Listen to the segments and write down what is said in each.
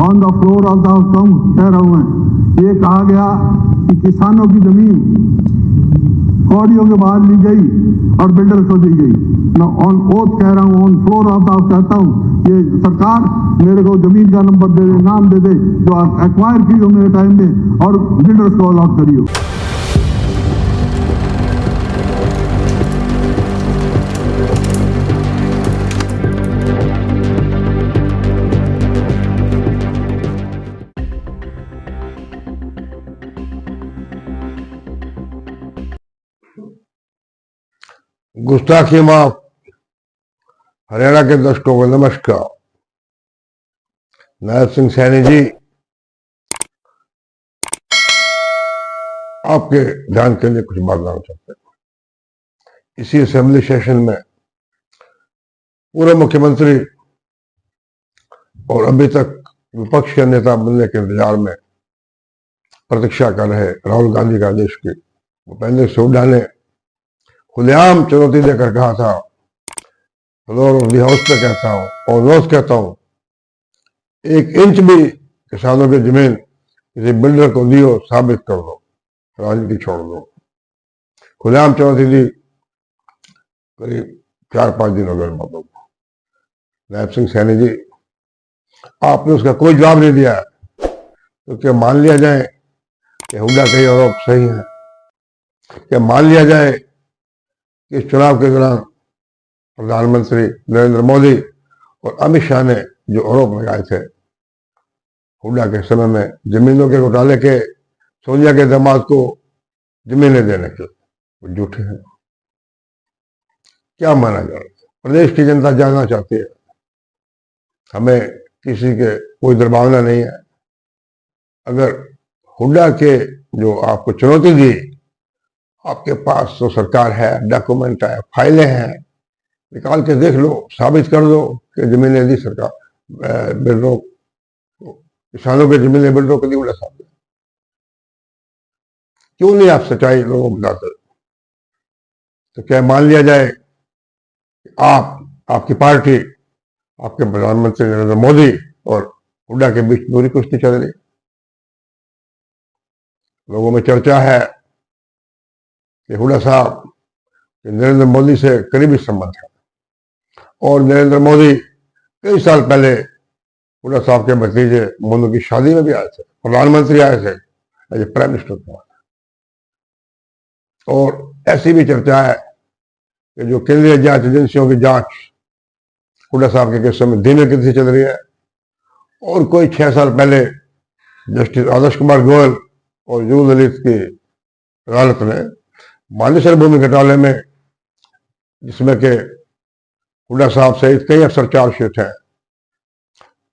On the floor of the house कह रहा हूं मैं, ये कहा गया कि किसानों की जमीन कौड़ियों के बाहर ली गई और बिल्डर को दी गई। मैं ऑन ओथ कह रहा हूं, on floor of the house कहता हूं, ये सरकार मेरे को जमीन का नंबर दे दे, नाम दे दे जो एक्वायर की हो मेरे टाइम में और बिल्डर्स को अलॉट करी हो। गुस्ताखी माफ। हरियाणा के दर्शकों को नमस्कार। नायब सिंह सैनी जी, आपके ध्यान के लिए कुछ बात करना चाहते हैं। इसी असेंबली सेशन में पूर्व मुख्यमंत्री और अभी तक विपक्ष के नेता बनने के इंतजार में प्रतीक्षा कर रहे राहुल गांधी का देश की भूपेंद्र सिंह हुड्डा ने खुलेआम चुनौती देकर कहा था, फ्लोर ऑफ द हाउस पे कहता हूं और रोज कहता हूं, 1 इंच भी किसानों की जमीन किसी बिल्डर को दियो साबित कर दो, राजनीति छोड़ दो। खुलेआम चुनौती दी करीब 4-5 दिन हो गए बातों को। नायब सिंह सैनी जी, आपने उसका कोई जवाब नहीं दिया। तो क्या मान लिया जाए कि हुड्डा के आरोप सही है? क्या मान लिया जाए कि इस चुनाव के दौरान प्रधानमंत्री नरेंद्र मोदी और अमित शाह ने जो आरोप लगाए थे हुड्डा के समय में जमीनों के घोटाले के, सोनिया के दामाद को जमीनें देने के, वो झूठे हैं? क्या माना जाए? प्रदेश की जनता जानना चाहती है। हमें किसी के कोई दुर्भावना नहीं है। अगर हुड्डा के जो आपको चुनौती दी, आपके पास तो सरकार है, डॉक्यूमेंट है, फाइलें हैं, निकाल के देख लो, साबित कर दो कि जमीनें दी सरकार बिल्डरों, किसानों की जमीनें बिल्डरों को दी। बड़ा साबित क्यों नहीं आप सच्चाई लोगों को बताते? तो क्या मान लिया जाए आपकी पार्टी, आपके प्रधानमंत्री नरेंद्र मोदी और हुड्डा के बीच दूरी कुश्ती चल रही? लोगों में चर्चा है कि हुड्डा साहब नरेंद्र मोदी से करीबी संबंध है और नरेंद्र मोदी कई साल पहले हुड्डा साहब के भतीजे मोनू की शादी में भी आए थे, प्रधानमंत्री आए थे, एज ए प्राइम मिनिस्टर था। और ऐसी भी चर्चा है कि जो केंद्रीय जांच एजेंसियों की जांच हुड्डा साहब के केसों में धीमे गति से चल रही है और कोई 6 साल पहले जस्टिस आदर्श कुमार गोयल और जू ललित की अदालत ने मानेसर भूमि घोटाले में, जिसमें के हुड्डा साहब सहित कई अफसर चार्जशीट हैं,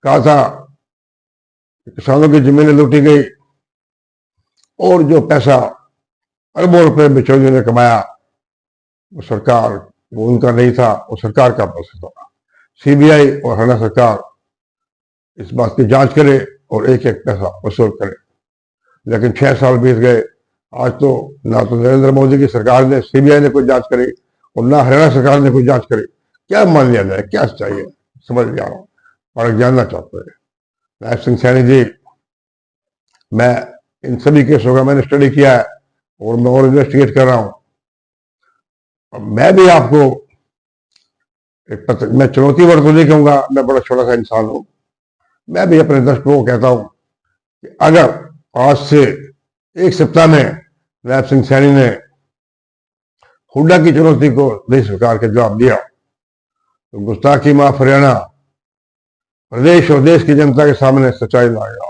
कहा था किसानों की जमीनें लूटी गई और जो पैसा अरबों रुपए बिचौलियों ने कमाया वो सरकार, वो उनका नहीं था, वो सरकार का पैसा था। सीबीआई और हरियाणा सरकार इस बात की जांच करे और एक एक पैसा वसूल करे। लेकिन 6 साल बीत गए, आज तो ना तो नरेंद्र मोदी की सरकार ने, सीबीआई ने कोई जांच करी और ना हरियाणा सरकार ने कोई जांच करी। क्या मान लिया जाए? क्या चाहिए? समझ नहीं आ रहा, और जानना चाहते हैं। नायब सिंह सैनी जी, मैं इन सभी केसों का मैंने स्टडी किया है और मैं और इन्वेस्टिगेट कर रहा हूं। अब मैं भी आपको मैं चुनौती वर्ग तो नहीं कहूंगा, मैं बड़ा छोटा सा इंसान हूं। मैं भी अपने दर्शकों को कहता हूं कि अगर आज से 1 सप्ताह में नायब सिंह सैनी ने हुड्डा की चुनौती को नहीं स्वीकार के जवाब दिया तो गुस्ताखी माफ हरियाणा प्रदेश और देश की जनता के सामने सच्चाई लाएगा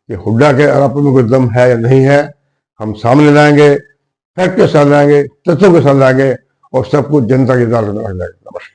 कि हुड्डा के आरोपों में कोई दम है या नहीं है। हम सामने लाएंगे, फैक्ट के साथ लाएंगे, तथ्यों के साथ लाएंगे और सब कुछ जनता की अदालत में रख जाएगा। नमस्कार।